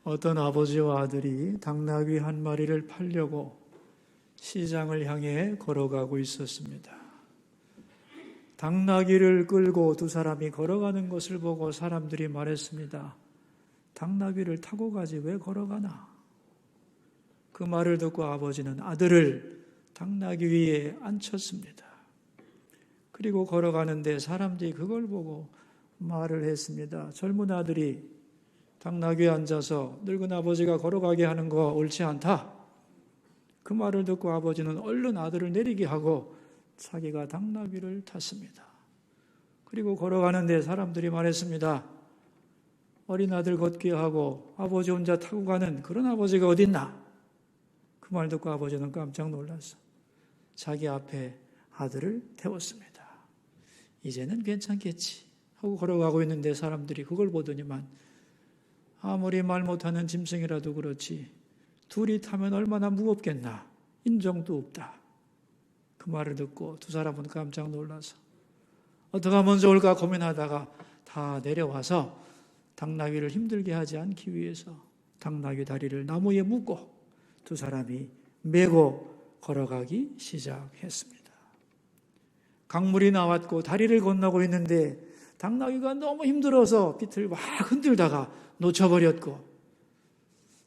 어떤 아버지와 아들이 당나귀 한 마리를 팔려고 시장을 향해 걸어가고 있었습니다. 당나귀를 끌고 두 사람이 걸어가는 것을 보고 사람들이 말했습니다. 당나귀를 타고 가지 왜 걸어가나? 그 말을 듣고 아버지는 아들을 당나귀 위에 앉혔습니다. 그리고 걸어가는데 사람들이 그걸 보고 말을 했습니다. 젊은 아들이 당나귀에 앉아서 늙은 아버지가 걸어가게 하는 거 옳지 않다. 그 말을 듣고 아버지는 얼른 아들을 내리게 하고 자기가 당나귀를 탔습니다. 그리고 걸어가는데 사람들이 말했습니다. 어린 아들 걷게 하고 아버지 혼자 타고 가는 그런 아버지가 어딨나? 그 말 듣고 아버지는 깜짝 놀라서 자기 앞에 아들을 태웠습니다. 이제는 괜찮겠지 하고 걸어가고 있는데 사람들이 그걸 보더니만 아무리 말 못하는 짐승이라도 그렇지 둘이 타면 얼마나 무겁겠나. 인정도 없다. 그 말을 듣고 두 사람은 깜짝 놀라서 어떻게 하면 좋을까 고민하다가 다 내려와서 당나귀를 힘들게 하지 않기 위해서 당나귀 다리를 나무에 묶고 두 사람이 메고 걸어가기 시작했습니다. 강물이 나왔고 다리를 건너고 있는데 당나귀가 너무 힘들어서 빛을 막 흔들다가 놓쳐버렸고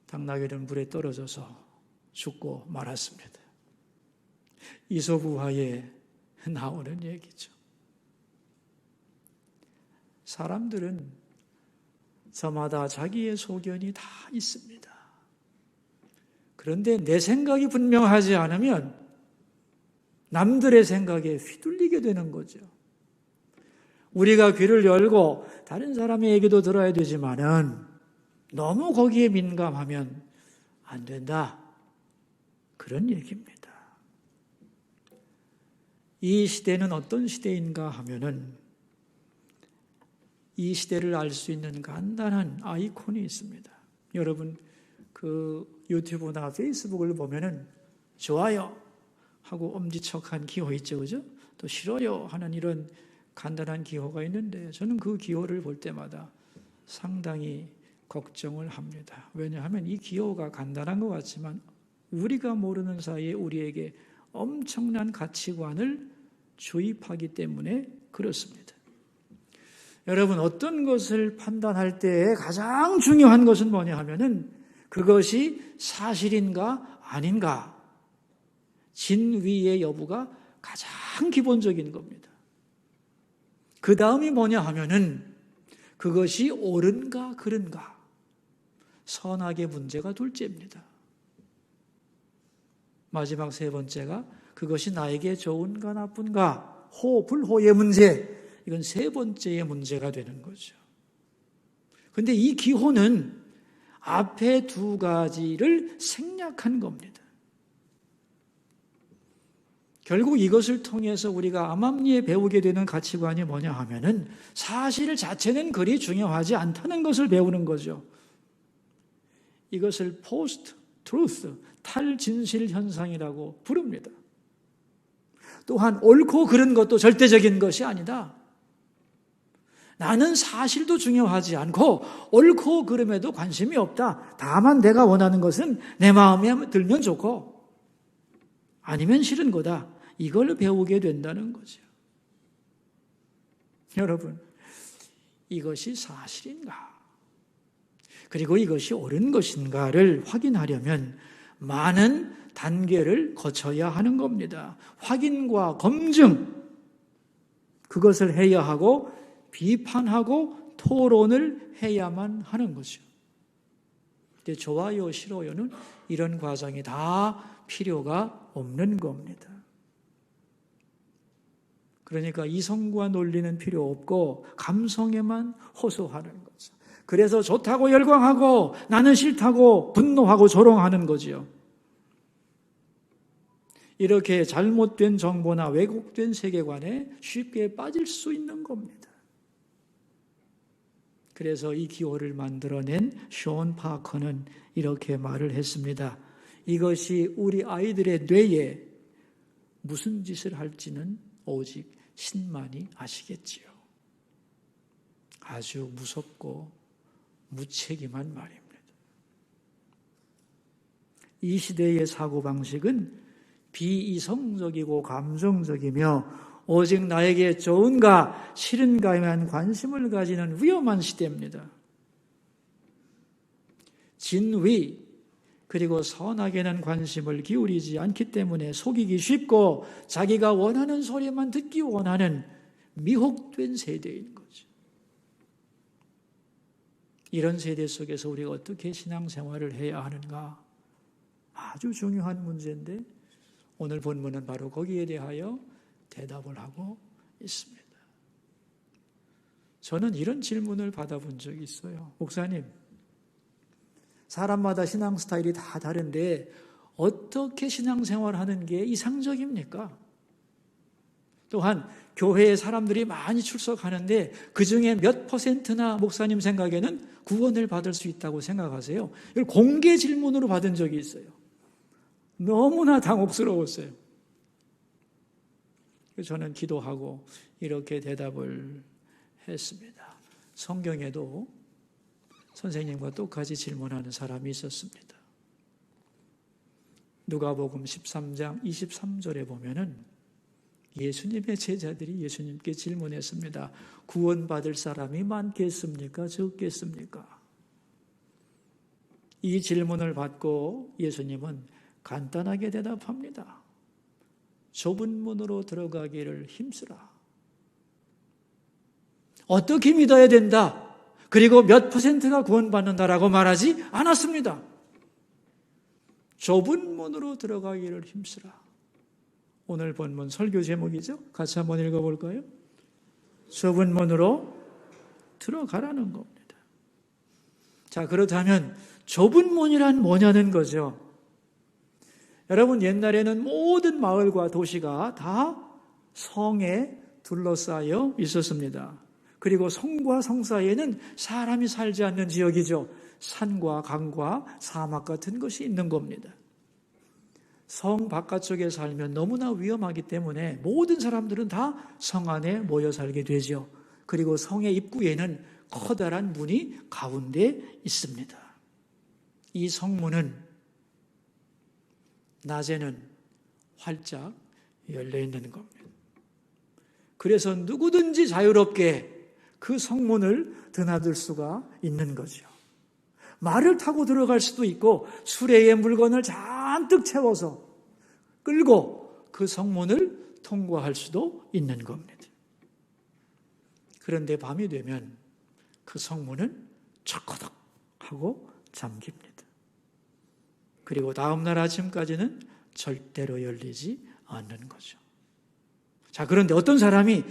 당나귀는 물에 떨어져서 죽고 말았습니다. 이솝우화에 나오는 얘기죠. 사람들은 저마다 자기의 소견이 다 있습니다. 그런데 내 생각이 분명하지 않으면 남들의 생각에 휘둘리게 되는 거죠. 우리가 귀를 열고 다른 사람의 얘기도 들어야 되지만은 너무 거기에 민감하면 안 된다. 그런 얘기입니다. 이 시대는 어떤 시대인가 하면은 이 시대를 알 수 있는 간단한 아이콘이 있습니다. 여러분 그 유튜브나 페이스북을 보면은 좋아요 하고 엄지척한 기호 있죠, 그죠? 또 싫어요 하는 이런 간단한 기호가 있는데 저는 그 기호를 볼 때마다 상당히 걱정을 합니다. 왜냐하면 이 기호가 간단한 것 같지만 우리가 모르는 사이에 우리에게 엄청난 가치관을 주입하기 때문에 그렇습니다. 여러분 어떤 것을 판단할 때 가장 중요한 것은 뭐냐 하면은 그것이 사실인가 아닌가 진위의 여부가 가장 기본적인 겁니다. 그 다음이 뭐냐 하면은 그것이 옳은가 그른가 선악의 문제가 둘째입니다. 마지막 세 번째가 그것이 나에게 좋은가 나쁜가 호 불호의 문제 이건 세 번째의 문제가 되는 거죠. 그런데 이 기호는 앞에 두 가지를 생략한 겁니다. 결국 이것을 통해서 우리가 암암리에 배우게 되는 가치관이 뭐냐 하면은 사실 자체는 그리 중요하지 않다는 것을 배우는 거죠. 이것을 포스트 트루스, 탈진실 현상이라고 부릅니다. 또한 옳고 그른 것도 절대적인 것이 아니다. 나는 사실도 중요하지 않고 옳고 그름에도 관심이 없다. 다만 내가 원하는 것은 내 마음에 들면 좋고 아니면 싫은 거다. 이걸 배우게 된다는 거죠. 여러분, 이것이 사실인가? 그리고 이것이 옳은 것인가를 확인하려면 많은 단계를 거쳐야 하는 겁니다. 확인과 검증, 그것을 해야 하고 비판하고 토론을 해야만 하는 거죠. 근데 좋아요, 싫어요는 이런 과정이 다 필요가 없는 겁니다. 그러니까 이성과 논리는 필요 없고 감성에만 호소하는 거죠. 그래서 좋다고 열광하고 나는 싫다고 분노하고 조롱하는 거지요. 이렇게 잘못된 정보나 왜곡된 세계관에 쉽게 빠질 수 있는 겁니다. 그래서 이 기호를 만들어낸 숀 파커는 이렇게 말을 했습니다. 이것이 우리 아이들의 뇌에 무슨 짓을 할지는 오직 신만이 아시겠지요. 아주 무섭고 무책임한 말입니다. 이 시대의 사고방식은 비이성적이고 감정적이며 오직 나에게 좋은가 싫은가에만 관심을 가지는 위험한 시대입니다. 진위 그리고 선악에는 관심을 기울이지 않기 때문에 속이기 쉽고 자기가 원하는 소리만 듣기 원하는 미혹된 세대인 거죠. 이런 세대 속에서 우리가 어떻게 신앙생활을 해야 하는가? 아주 중요한 문제인데 오늘 본문은 바로 거기에 대하여 대답을 하고 있습니다. 저는 이런 질문을 받아본 적이 있어요. 목사님, 사람마다 신앙 스타일이 다 다른데 어떻게 신앙생활하는 게 이상적입니까? 또한 교회에 사람들이 많이 출석하는데 그중에 몇 %나 목사님 생각에는 구원을 받을 수 있다고 생각하세요? 이걸 공개 질문으로 받은 적이 있어요. 너무나 당혹스러웠어요. 저는 기도하고 이렇게 대답을 했습니다. 성경에도 선생님과 똑같이 질문하는 사람이 있었습니다. 누가복음 13장 23절에 보면은 예수님의 제자들이 예수님께 질문했습니다. 구원받을 사람이 많겠습니까? 적겠습니까? 이 질문을 받고 예수님은 간단하게 대답합니다. 좁은 문으로 들어가기를 힘쓰라. 어떻게 믿어야 된다. 그리고 몇 %가 구원받는다라고 말하지 않았습니다. 좁은 문으로 들어가기를 힘쓰라. 오늘 본문 설교 제목이죠. 같이 한번 읽어볼까요? 좁은 문으로 들어가라는 겁니다. 자, 그렇다면 좁은 문이란 뭐냐는 거죠. 여러분, 옛날에는 모든 마을과 도시가 다 성에 둘러싸여 있었습니다. 그리고 성과 성 사이에는 사람이 살지 않는 지역이죠. 산과 강과 사막 같은 것이 있는 겁니다. 성 바깥쪽에 살면 너무나 위험하기 때문에 모든 사람들은 다 성 안에 모여 살게 되죠. 그리고 성의 입구에는 커다란 문이 가운데 있습니다. 이 성문은 낮에는 활짝 열려 있는 겁니다. 그래서 누구든지 자유롭게 그 성문을 드나들 수가 있는 거죠. 말을 타고 들어갈 수도 있고 수레에 물건을 잔뜩 채워서 끌고 그 성문을 통과할 수도 있는 겁니다. 그런데 밤이 되면 그 성문은 척커덕 하고 잠깁니다. 그리고 다음날 아침까지는 절대로 열리지 않는 거죠. 자, 그런데 어떤 사람이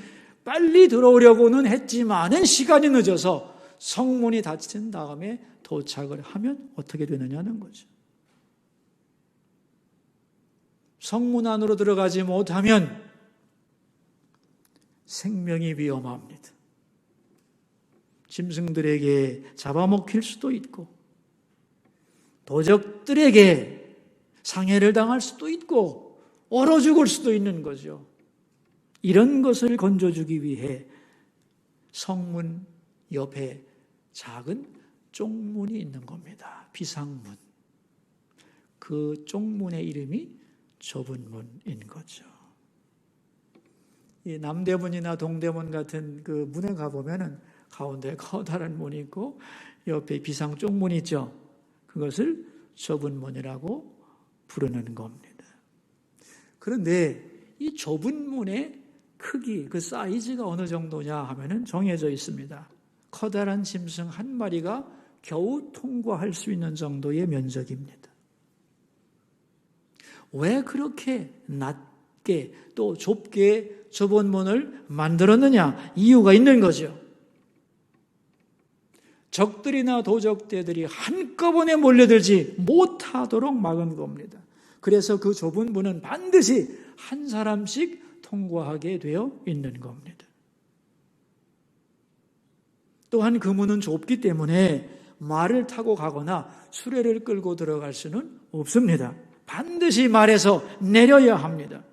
빨리 들어오려고는 했지만은 시간이 늦어서 성문이 닫힌 다음에 도착을 하면 어떻게 되느냐는 거죠. 성문 안으로 들어가지 못하면 생명이 위험합니다. 짐승들에게 잡아먹힐 수도 있고 도적들에게 상해를 당할 수도 있고 얼어 죽을 수도 있는 거죠. 이런 것을 건져주기 위해 성문 옆에 작은 쪽문이 있는 겁니다. 비상문. 그 쪽문의 이름이 좁은 문인 거죠. 이 남대문이나 동대문 같은 그 문에 가보면은 가운데 커다란 문이 있고 옆에 비상 쪽문이 있죠. 그것을 좁은 문이라고 부르는 겁니다. 그런데 이 좁은 문의 크기, 그 사이즈가 어느 정도냐 하면은 정해져 있습니다. 커다란 짐승 한 마리가 겨우 통과할 수 있는 정도의 면적입니다. 왜 그렇게 낮게 또 좁게 좁은 문을 만들었느냐? 이유가 있는 거죠. 적들이나 도적대들이 한꺼번에 몰려들지 못하도록 막은 겁니다. 그래서 그 좁은 문은 반드시 한 사람씩 통과하게 되어 있는 겁니다. 또한 그 문은 좁기 때문에 말을 타고 가거나 수레를 끌고 들어갈 수는 없습니다. 반드시 말에서 내려야 합니다.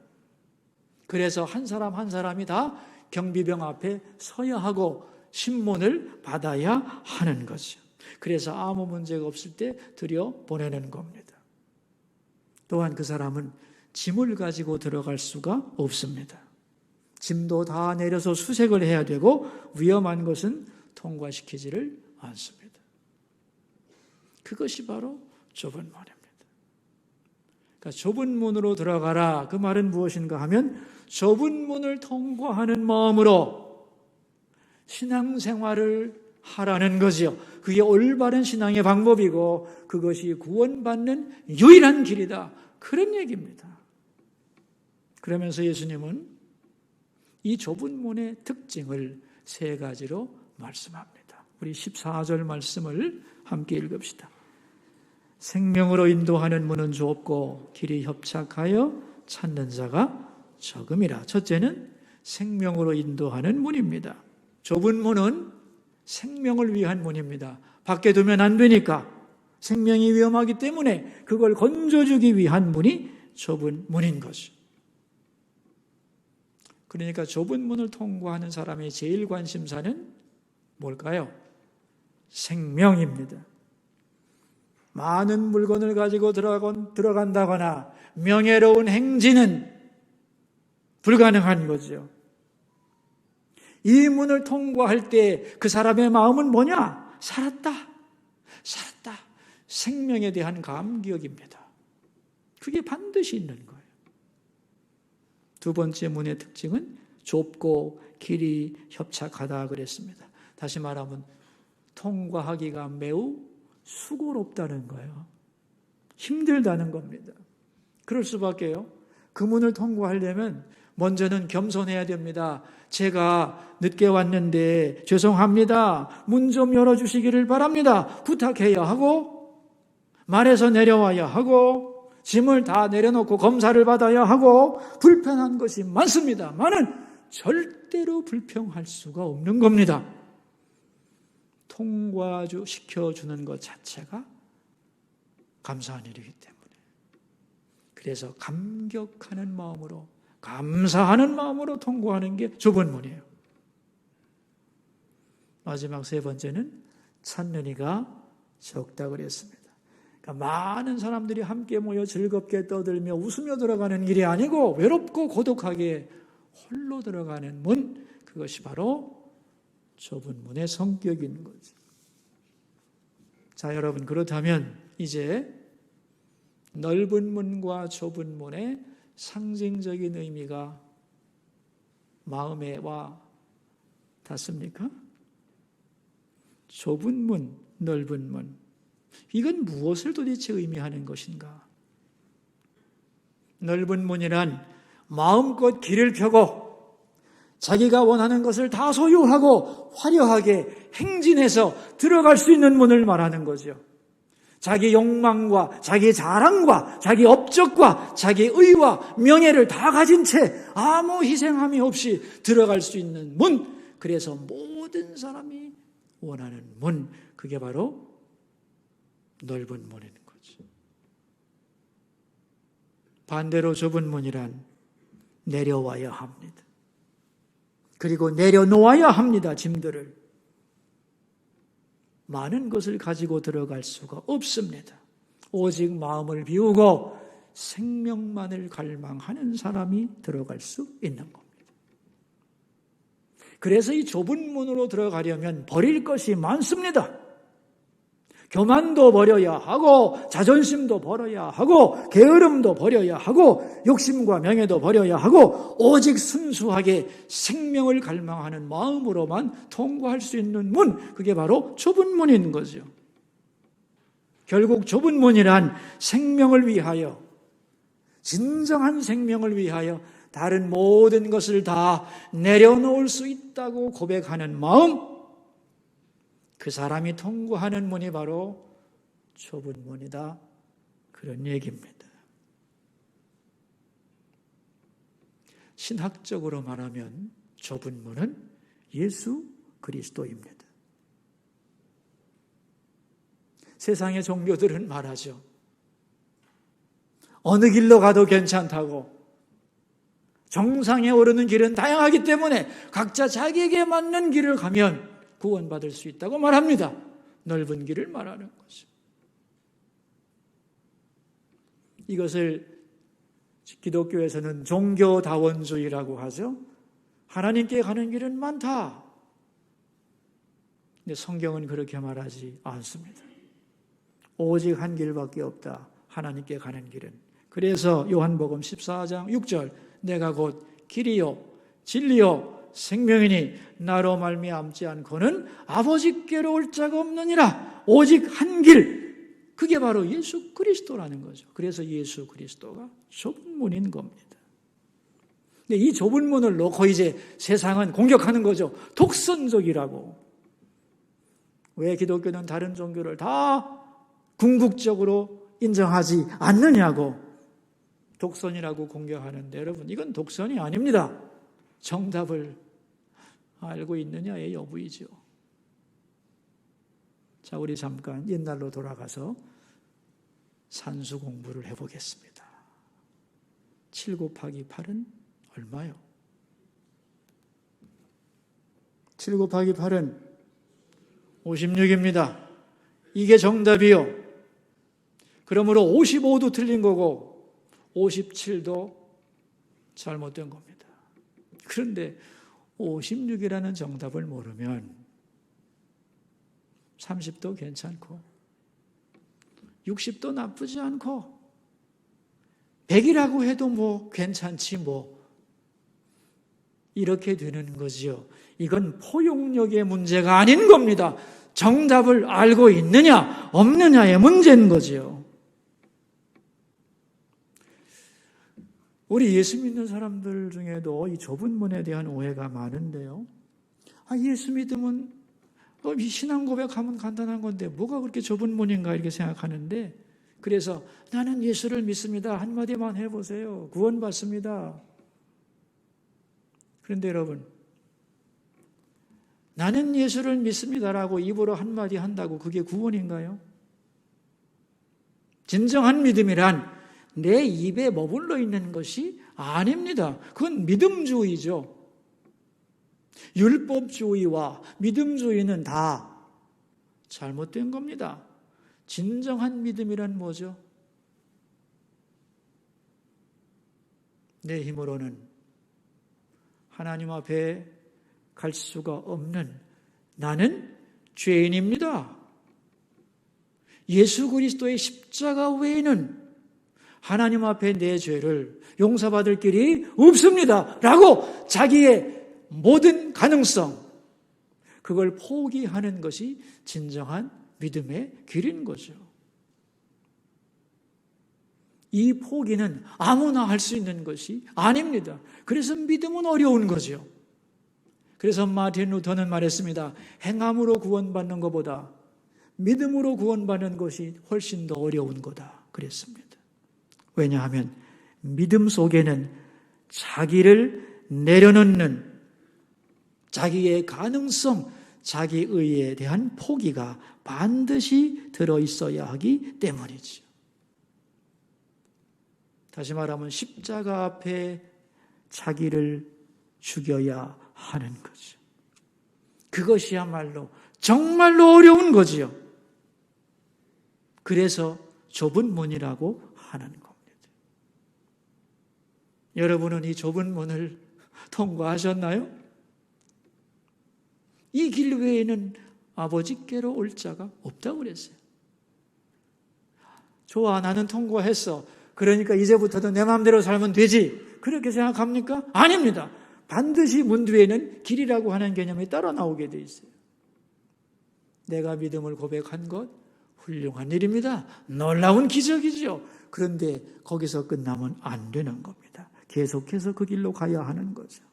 그래서 한 사람 한 사람이 다 경비병 앞에 서야 하고 신문을 받아야 하는 거죠. 그래서 아무 문제가 없을 때 들여보내는 겁니다. 또한 그 사람은 짐을 가지고 들어갈 수가 없습니다. 짐도 다 내려서 수색을 해야 되고 위험한 것은 통과시키지를 않습니다. 그것이 바로 좁은 문입니다. 그러니까 좁은 문으로 들어가라. 그 말은 무엇인가 하면 좁은 문을 통과하는 마음으로 신앙생활을 하라는 거지요. 그게 올바른 신앙의 방법이고 그것이 구원받는 유일한 길이다. 그런 얘기입니다. 그러면서 예수님은 이 좁은 문의 특징을 세 가지로 말씀합니다. 우리 14절 말씀을 함께 읽읍시다. 생명으로 인도하는 문은 좁고 길이 협착하여 찾는 자가 적음이라. 첫째는 생명으로 인도하는 문입니다. 좁은 문은 생명을 위한 문입니다. 밖에 두면 안 되니까 생명이 위험하기 때문에 그걸 건져주기 위한 문이 좁은 문인 거죠. 그러니까 좁은 문을 통과하는 사람의 제일 관심사는 뭘까요? 생명입니다. 많은 물건을 가지고 들어간다거나 명예로운 행진은 불가능한 거죠. 이 문을 통과할 때 그 사람의 마음은 뭐냐? 살았다. 생명에 대한 감격입니다. 그게 반드시 있는 거예요. 두 번째 문의 특징은 좁고 길이 협착하다 그랬습니다. 다시 말하면 통과하기가 매우 수고롭다는 거예요. 힘들다는 겁니다. 그럴 수밖에요. 그 문을 통과하려면 먼저는 겸손해야 됩니다. 제가 늦게 왔는데 죄송합니다. 문 좀 열어주시기를 바랍니다. 부탁해야 하고 말에서 내려와야 하고 짐을 다 내려놓고 검사를 받아야 하고 불편한 것이 많습니다만은 절대로 불평할 수가 없는 겁니다. 통과시켜주는 것 자체가 감사한 일이기 때문에. 그래서 감격하는 마음으로 감사하는 마음으로 통과하는 게 좁은 문이에요. 마지막 세 번째는 찾는 이가 적다 그랬습니다. 그러니까 많은 사람들이 함께 모여 즐겁게 떠들며 웃으며 들어가는 길이 아니고 외롭고 고독하게 홀로 들어가는 문, 그것이 바로 좁은 문의 성격인 거죠. 자, 여러분, 그렇다면 이제 넓은 문과 좁은 문의 상징적인 의미가 마음에 와 닿습니까? 좁은 문, 넓은 문. 이건 무엇을 도대체 의미하는 것인가? 넓은 문이란 마음껏 길을 펴고 자기가 원하는 것을 다 소유하고 화려하게 행진해서 들어갈 수 있는 문을 말하는 거죠. 자기 욕망과 자기 자랑과 자기 업적과 자기 의와 명예를 다 가진 채 아무 희생함이 없이 들어갈 수 있는 문, 그래서 모든 사람이 원하는 문, 그게 바로 넓은 문인 거죠. 반대로 좁은 문이란 내려와야 합니다. 그리고 내려놓아야 합니다. 짐들을. 많은 것을 가지고 들어갈 수가 없습니다. 오직 마음을 비우고 생명만을 갈망하는 사람이 들어갈 수 있는 겁니다. 그래서 이 좁은 문으로 들어가려면 버릴 것이 많습니다. 교만도 버려야 하고 자존심도 버려야 하고 게으름도 버려야 하고 욕심과 명예도 버려야 하고 오직 순수하게 생명을 갈망하는 마음으로만 통과할 수 있는 문, 그게 바로 좁은 문인 거죠. 결국 좁은 문이란 생명을 위하여, 진정한 생명을 위하여 다른 모든 것을 다 내려놓을 수 있다고 고백하는 마음, 그 사람이 통과하는 문이 바로 좁은 문이다, 그런 얘기입니다. 신학적으로 말하면 좁은 문은 예수 그리스도입니다. 세상의 종교들은 말하죠. 어느 길로 가도 괜찮다고. 정상에 오르는 길은 다양하기 때문에 각자 자기에게 맞는 길을 가면 구원받을 수 있다고 말합니다. 넓은 길을 말하는 거죠. 이것을 기독교에서는 종교다원주의라고 하죠. 하나님께 가는 길은 많다. 근데 성경은 그렇게 말하지 않습니다. 오직 한 길밖에 없다. 하나님께 가는 길은. 그래서 요한복음 14장 6절 내가 곧 길이요 진리요 생명이니 나로 말미암지 않고는 아버지께로 올 자가 없느니라. 오직 한 길. 그게 바로 예수 그리스도라는 거죠. 그래서 예수 그리스도가 좁은 문인 겁니다. 근데 이 좁은 문을 놓고 이제 세상은 공격하는 거죠. 독선적이라고. 왜 기독교는 다른 종교를 다 궁극적으로 인정하지 않느냐고 독선이라고 공격하는데 여러분 이건 독선이 아닙니다. 정답을 알고 있느냐의 여부이죠. 자, 우리 잠깐 옛날로 돌아가서 산수 공부를 해보겠습니다. 7 곱하기 8은 얼마요? 7 곱하기 8은 56입니다. 이게 정답이요. 그러므로 55도 틀린 거고 57도 잘못된 겁니다. 그런데 56이라는 정답을 모르면 30도 괜찮고 60도 나쁘지 않고 100이라고 해도 뭐 괜찮지 뭐 이렇게 되는 거지요. 이건 포용력의 문제가 아닌 겁니다. 정답을 알고 있느냐 없느냐의 문제인 거지요. 우리 예수 믿는 사람들 중에도 이 좁은 문에 대한 오해가 많은데요. 예수 믿으면 신앙 고백하면 간단한 건데 뭐가 그렇게 좁은 문인가 이렇게 생각하는데 그래서 나는 예수를 믿습니다. 한마디만 해보세요. 구원받습니다. 그런데 여러분 나는 예수를 믿습니다라고 입으로 한마디 한다고 그게 구원인가요? 진정한 믿음이란 내 입에 머물러 있는 것이 아닙니다. 그건 믿음주의죠. 율법주의와 믿음주의는 다 잘못된 겁니다. 진정한 믿음이란 뭐죠? 내 힘으로는 하나님 앞에 갈 수가 없는 나는 죄인입니다. 예수 그리스도의 십자가 외에는 하나님 앞에 내 죄를 용서받을 길이 없습니다. 라고 자기의 모든 가능성, 그걸 포기하는 것이 진정한 믿음의 길인 거죠. 이 포기는 아무나 할 수 있는 것이 아닙니다. 그래서 믿음은 어려운 거죠. 그래서 마틴 루터는 말했습니다. 행함으로 구원받는 것보다 믿음으로 구원받는 것이 훨씬 더 어려운 거다. 그랬습니다. 왜냐하면 믿음 속에는 자기를 내려놓는 자기의 가능성, 자기의에 대한 포기가 반드시 들어있어야 하기 때문이죠. 다시 말하면 십자가 앞에 자기를 죽여야 하는 거죠. 그것이야말로 정말로 어려운 거지요. 그래서 좁은 문이라고 하는 겁니다. 여러분은 이 좁은 문을 통과하셨나요? 이 길 외에는 아버지께로 올 자가 없다고 그랬어요. 좋아, 나는 통과했어. 그러니까 이제부터도 내 마음대로 살면 되지. 그렇게 생각합니까? 아닙니다. 반드시 문 뒤에는 길이라고 하는 개념이 따라 나오게 돼 있어요. 내가 믿음을 고백한 것 훌륭한 일입니다. 놀라운 기적이죠. 그런데 거기서 끝나면 안 되는 겁니다. 계속해서 그 길로 가야 하는 거죠.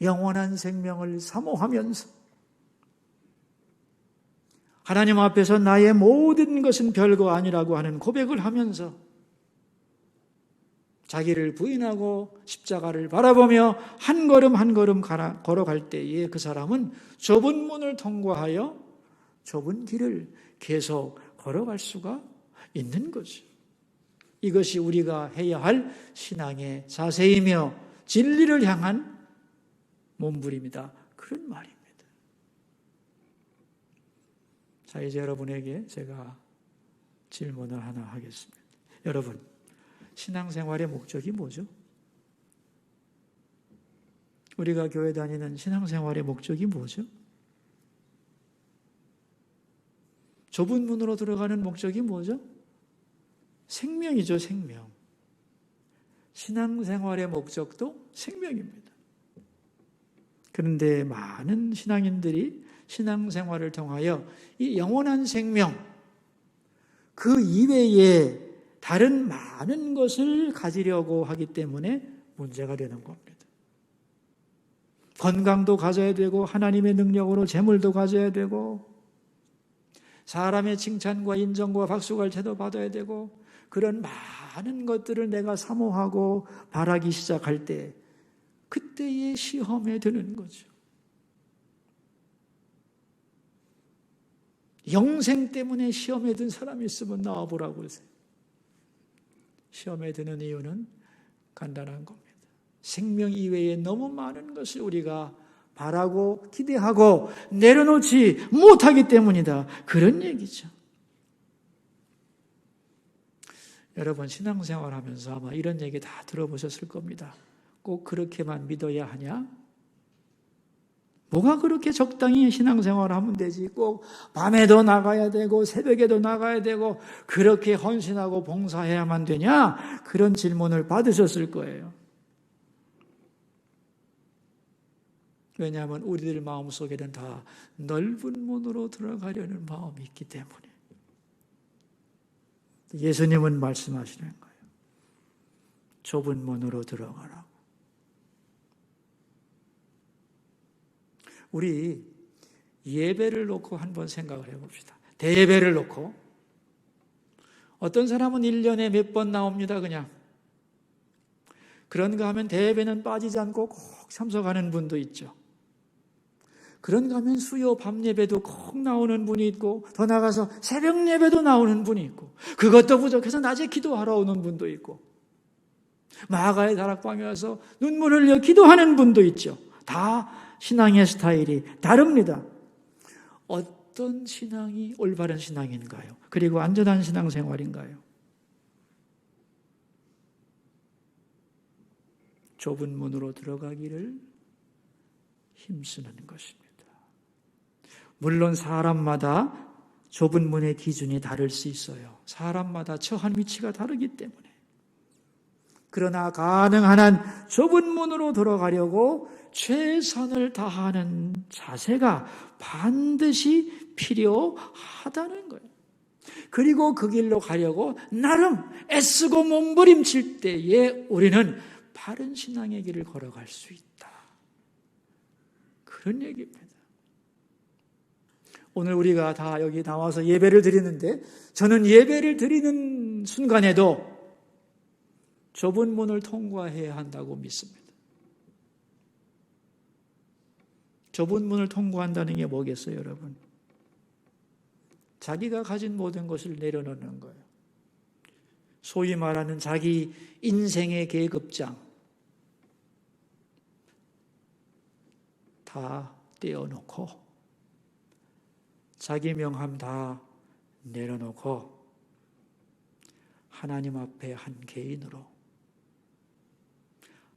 영원한 생명을 사모하면서 하나님 앞에서 나의 모든 것은 별거 아니라고 하는 고백을 하면서 자기를 부인하고 십자가를 바라보며 한 걸음 한 걸음 걸어갈 때에 그 사람은 좁은 문을 통과하여 좁은 길을 계속 걸어갈 수가 있는 거죠. 이것이 우리가 해야 할 신앙의 자세이며 진리를 향한 몸부림이다. 그런 말입니다. 자, 이제 여러분에게 제가 질문을 하나 하겠습니다. 여러분, 신앙생활의 목적이 뭐죠? 우리가 교회 다니는 신앙생활의 목적이 뭐죠? 좁은 문으로 들어가는 목적이 뭐죠? 생명이죠, 생명. 신앙생활의 목적도 생명입니다. 그런데 많은 신앙인들이 신앙생활을 통하여 이 영원한 생명, 그 이외에 다른 많은 것을 가지려고 하기 때문에 문제가 되는 겁니다. 건강도 가져야 되고 하나님의 능력으로 재물도 가져야 되고 사람의 칭찬과 인정과 박수갈채도 받아야 되고 그런 많은 것들을 내가 사모하고 바라기 시작할 때 그때의 시험에 드는 거죠. 영생 때문에 시험에 든 사람이 있으면 나와보라고 하세요. 시험에 드는 이유는 간단한 겁니다. 생명 이외에 너무 많은 것을 우리가 바라고 기대하고 내려놓지 못하기 때문이다. 그런 얘기죠. 여러분 신앙생활 하면서 아마 이런 얘기 다 들어보셨을 겁니다. 꼭 그렇게만 믿어야 하냐? 뭐가 그렇게 적당히 신앙생활 하면 되지? 꼭 밤에도 나가야 되고 새벽에도 나가야 되고 그렇게 헌신하고 봉사해야만 되냐? 그런 질문을 받으셨을 거예요. 왜냐하면 우리들 마음속에는 다 넓은 문으로 들어가려는 마음이 있기 때문에 예수님은 말씀하시는 거예요. 좁은 문으로 들어가라고. 우리 예배를 놓고 한번 생각을 해봅시다. 대예배를 놓고 어떤 사람은 1년에 몇 번 나옵니다. 그냥 그런가 하면 대예배는 빠지지 않고 꼭 참석하는 분도 있죠. 그런가 하면 수요 밤 예배도 꼭 나오는 분이 있고 더 나가서 새벽 예배도 나오는 분이 있고 그것도 부족해서 낮에 기도하러 오는 분도 있고 마가의 다락방에 와서 눈물 흘려 기도하는 분도 있죠. 다 신앙의 스타일이 다릅니다. 어떤 신앙이 올바른 신앙인가요? 그리고 안전한 신앙생활인가요? 좁은 문으로 들어가기를 힘쓰는 것입니다. 물론 사람마다 좁은 문의 기준이 다를 수 있어요. 사람마다 처한 위치가 다르기 때문에. 그러나 가능한 한 좁은 문으로 들어가려고 최선을 다하는 자세가 반드시 필요하다는 거예요. 그리고 그 길로 가려고 나름 애쓰고 몸부림칠 때에 우리는 바른 신앙의 길을 걸어갈 수 있다. 그런 얘기입니다. 오늘 우리가 다 여기 나와서 예배를 드리는데 저는 예배를 드리는 순간에도 좁은 문을 통과해야 한다고 믿습니다. 좁은 문을 통과한다는 게 뭐겠어요, 여러분? 자기가 가진 모든 것을 내려놓는 거예요. 소위 말하는 자기 인생의 계급장 다 떼어놓고 자기 명함 다 내려놓고 하나님 앞에 한 개인으로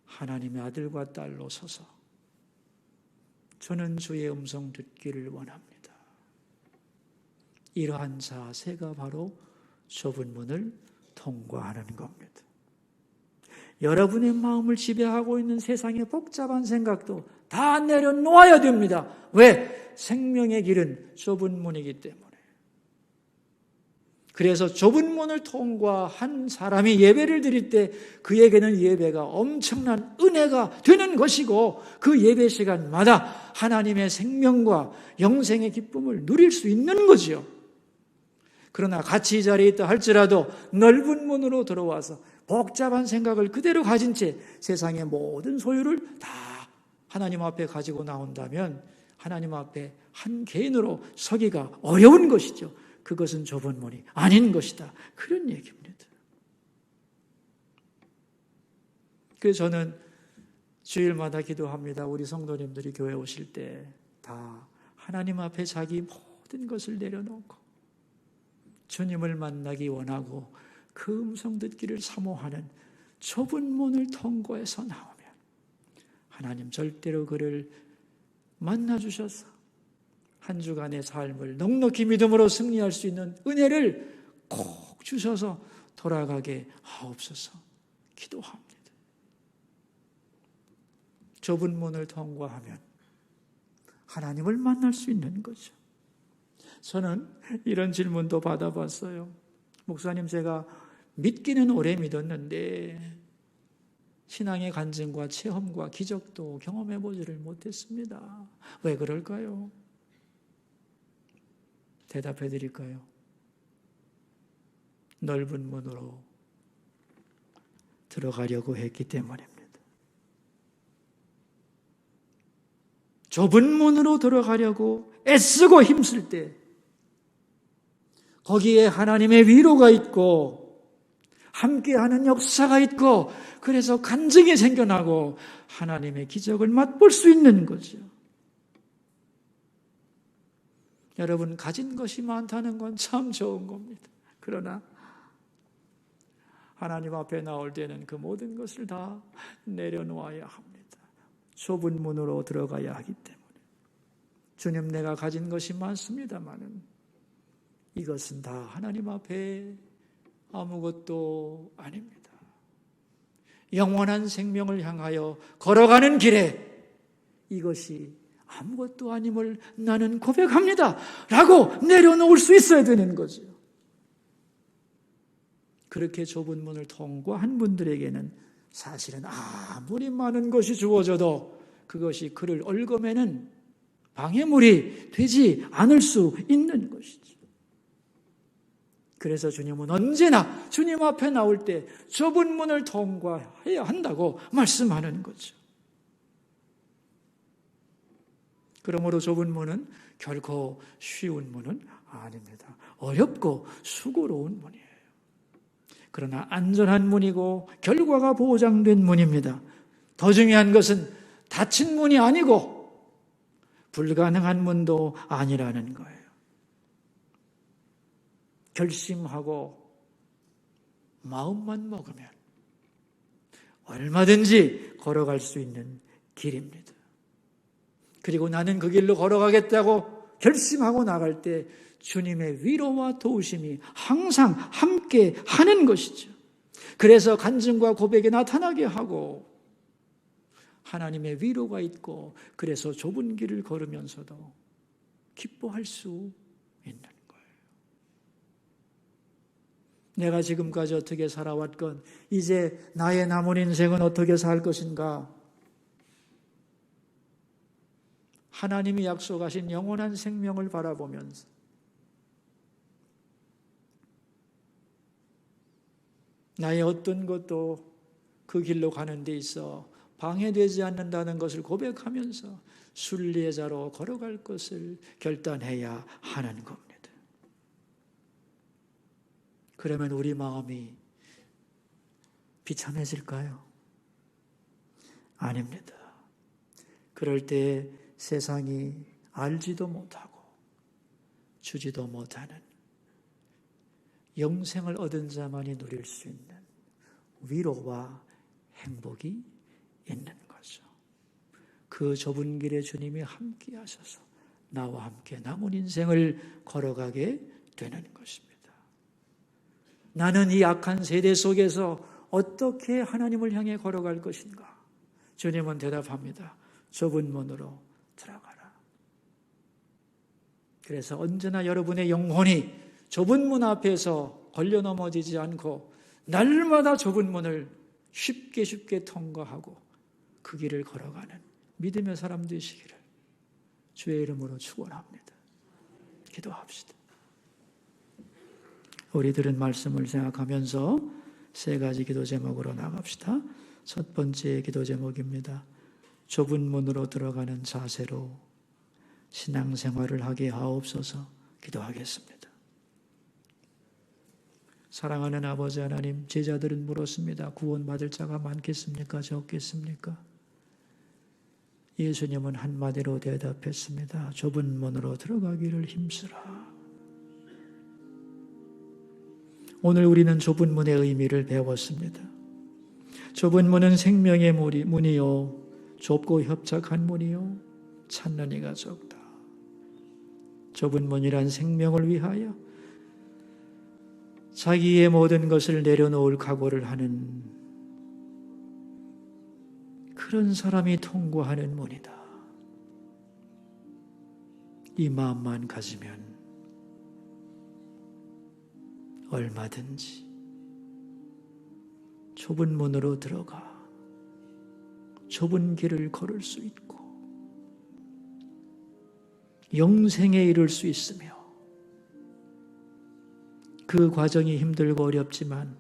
하나님의 아들과 딸로 서서 저는 주의 음성 듣기를 원합니다. 이러한 자세가 바로 좁은 문을 통과하는 겁니다. 여러분의 마음을 지배하고 있는 세상의 복잡한 생각도 다 내려놓아야 됩니다. 왜? 생명의 길은 좁은 문이기 때문에. 그래서 좁은 문을 통과한 사람이 예배를 드릴 때 그에게는 예배가 엄청난 은혜가 되는 것이고 그 예배 시간마다 하나님의 생명과 영생의 기쁨을 누릴 수 있는 거지요. 그러나 같이 이 자리에 있다 할지라도 넓은 문으로 들어와서 복잡한 생각을 그대로 가진 채 세상의 모든 소유를 다 하나님 앞에 가지고 나온다면 하나님 앞에 한 개인으로 서기가 어려운 것이죠. 그것은 좁은 문이 아닌 것이다. 그런 얘기입니다. 그래서 저는 주일마다 기도합니다. 우리 성도님들이 교회 오실 때 다 하나님 앞에 자기 모든 것을 내려놓고 주님을 만나기 원하고 그 음성 듣기를 사모하는 좁은 문을 통과해서 나오면 하나님 절대로 그를 만나주셔서 한 주간의 삶을 넉넉히 믿음으로 승리할 수 있는 은혜를 꼭 주셔서 돌아가게 하옵소서 기도합니다. 좁은 문을 통과하면 하나님을 만날 수 있는 거죠. 저는 이런 질문도 받아봤어요. 목사님, 제가 믿기는 오래 믿었는데 신앙의 간증과 체험과 기적도 경험해보지를 못했습니다. 왜 그럴까요? 대답해 드릴까요? 넓은 문으로 들어가려고 했기 때문입니다. 좁은 문으로 들어가려고 애쓰고 힘쓸 때 거기에 하나님의 위로가 있고 함께하는 역사가 있고 그래서 간증이 생겨나고 하나님의 기적을 맛볼 수 있는 거죠. 여러분, 가진 것이 많다는 건 참 좋은 겁니다. 그러나 하나님 앞에 나올 때는 그 모든 것을 다 내려놓아야 합니다. 좁은 문으로 들어가야 하기 때문에. 주님, 내가 가진 것이 많습니다마는 이것은 다 하나님 앞에 아무것도 아닙니다. 영원한 생명을 향하여 걸어가는 길에 이것이 아무것도 아님을 나는 고백합니다 라고 내려놓을 수 있어야 되는 거죠. 그렇게 좁은 문을 통과한 분들에게는 사실은 아무리 많은 것이 주어져도 그것이 그를 얽어매는 방해물이 되지 않을 수 있는 것이죠. 그래서 주님은 언제나 주님 앞에 나올 때 좁은 문을 통과해야 한다고 말씀하는 거죠. 그러므로 좁은 문은 결코 쉬운 문은 아닙니다. 어렵고 수고로운 문이에요. 그러나 안전한 문이고 결과가 보장된 문입니다. 더 중요한 것은 닫힌 문이 아니고 불가능한 문도 아니라는 거예요. 결심하고 마음만 먹으면 얼마든지 걸어갈 수 있는 길입니다. 그리고 나는 그 길로 걸어가겠다고 결심하고 나갈 때 주님의 위로와 도우심이 항상 함께 하는 것이죠. 그래서 간증과 고백이 나타나게 하고 하나님의 위로가 있고 그래서 좁은 길을 걸으면서도 기뻐할 수 있는 거예요. 내가 지금까지 어떻게 살아왔건 이제 나의 남은 인생은 어떻게 살 것인가? 하나님이 약속하신 영원한 생명을 바라보면서 나의 어떤 것도 그 길로 가는 데 있어 방해되지 않는다는 것을 고백하면서 순례자로 걸어갈 것을 결단해야 하는 겁니다. 그러면 우리 마음이 비참해질까요? 아닙니다. 그럴 때 세상이 알지도 못하고 주지도 못하는 영생을 얻은 자만이 누릴 수 있는 위로와 행복이 있는 거죠. 그 좁은 길에 주님이 함께 하셔서 나와 함께 남은 인생을 걸어가게 되는 것입니다. 나는 이 악한 세대 속에서 어떻게 하나님을 향해 걸어갈 것인가? 주님은 대답합니다. 좁은 문으로 들어가라. 그래서 언제나 여러분의 영혼이 좁은 문 앞에서 걸려 넘어지지 않고 날마다 좁은 문을 쉽게 통과하고 그 길을 걸어가는 믿음의 사람 되시기를 주의 이름으로 축원합니다. 기도합시다. 우리들은 말씀을 생각하면서 세 가지 기도 제목으로 나갑시다. 첫 번째 기도 제목입니다. 좁은 문으로 들어가는 자세로 신앙생활을 하게 하옵소서. 기도하겠습니다. 사랑하는 아버지 하나님, 제자들은 물었습니다. 구원받을 자가 많겠습니까? 적겠습니까? 예수님은 한마디로 대답했습니다. 좁은 문으로 들어가기를 힘쓰라. 오늘 우리는 좁은 문의 의미를 배웠습니다. 좁은 문은 생명의 문이요, 좁고 협착한 문이요, 찾는 이가 적다. 좁은 문이란 생명을 위하여 자기의 모든 것을 내려놓을 각오를 하는 그런 사람이 통과하는 문이다. 이 마음만 가지면 얼마든지 좁은 문으로 들어가 좁은 길을 걸을 수 있고 영생에 이를 수 있으며, 그 과정이 힘들고 어렵지만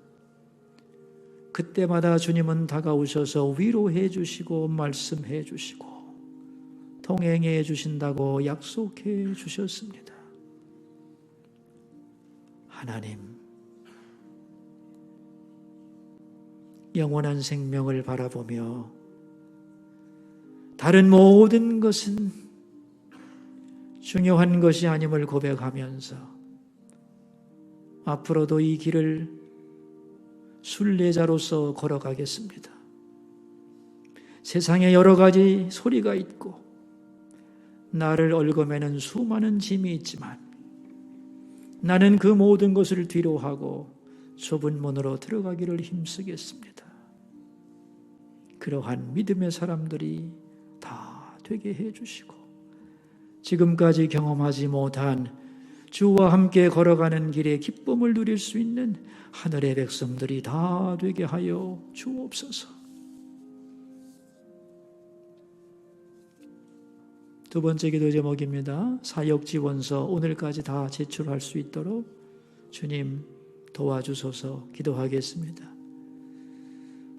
그때마다 주님은 다가오셔서 위로해 주시고 말씀해 주시고 동행해 주신다고 약속해 주셨습니다. 하나님, 영원한 생명을 바라보며 다른 모든 것은 중요한 것이 아님을 고백하면서 앞으로도 이 길을 순례자로서 걸어가겠습니다. 세상에 여러 가지 소리가 있고 나를 얽어매는 수많은 짐이 있지만 나는 그 모든 것을 뒤로하고 좁은 문으로 들어가기를 힘쓰겠습니다. 그러한 믿음의 사람들이 다 되게 해주시고 지금까지 경험하지 못한 주와 함께 걸어가는 길에 기쁨을 누릴 수 있는 하늘의 백성들이 다 되게 하여 주옵소서. 두 번째 기도 제목입니다. 사역지원서 오늘까지 다 제출할 수 있도록 주님 도와주소서. 기도하겠습니다.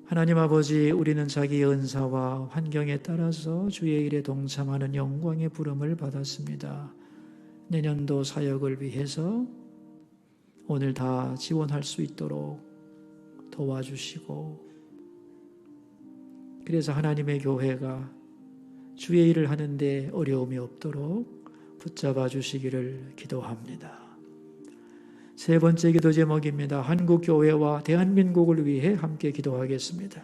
하나님 아버지, 우리는 자기의 은사와 환경에 따라서 주의 일에 동참하는 영광의 부름을 받았습니다. 내년도 사역을 위해서 오늘 다 지원할 수 있도록 도와주시고, 그래서 하나님의 교회가 주의 일을 하는데 어려움이 없도록 붙잡아 주시기를 기도합니다. 세 번째 기도 제목입니다. 한국교회와 대한민국을 위해 함께 기도하겠습니다.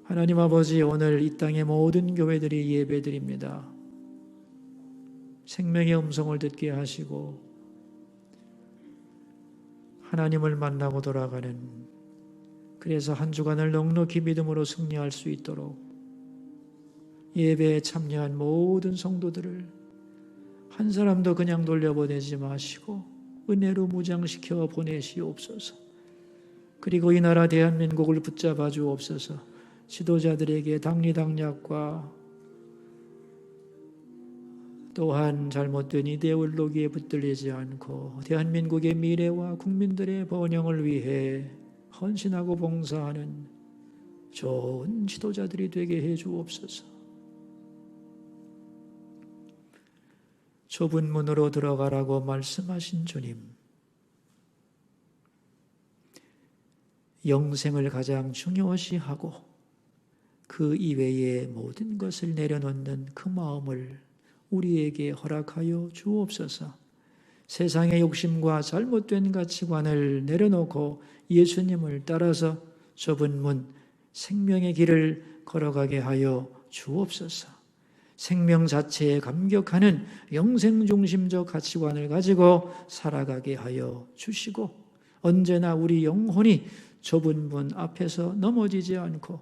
하나님 아버지, 오늘 이 땅의 모든 교회들이 예배드립니다. 생명의 음성을 듣게 하시고 하나님을 만나고 돌아가는, 그래서 한 주간을 넉넉히 믿음으로 승리할 수 있도록 예배에 참여한 모든 성도들을 한 사람도 그냥 돌려보내지 마시고 은혜로 무장시켜 보내시옵소서. 그리고 이 나라 대한민국을 붙잡아 주옵소서. 지도자들에게 당리당략과 또한 잘못된 이데올로기에 붙들리지 않고 대한민국의 미래와 국민들의 번영을 위해 헌신하고 봉사하는 좋은 지도자들이 되게 해 주옵소서. 좁은 문으로 들어가라고 말씀하신 주님, 영생을 가장 중요시하고 그 이외의 모든 것을 내려놓는 그 마음을 우리에게 허락하여 주옵소서. 세상의 욕심과 잘못된 가치관을 내려놓고 예수님을 따라서 좁은 문, 생명의 길을 걸어가게 하여 주옵소서. 생명 자체에 감격하는 영생중심적 가치관을 가지고 살아가게 하여 주시고, 언제나 우리 영혼이 좁은 문 앞에서 넘어지지 않고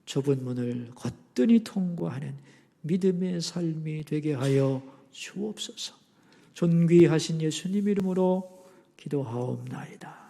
좁은 문을 거뜬히 통과하는 믿음의 삶이 되게 하여 주옵소서. 존귀하신 예수님 이름으로 기도하옵나이다.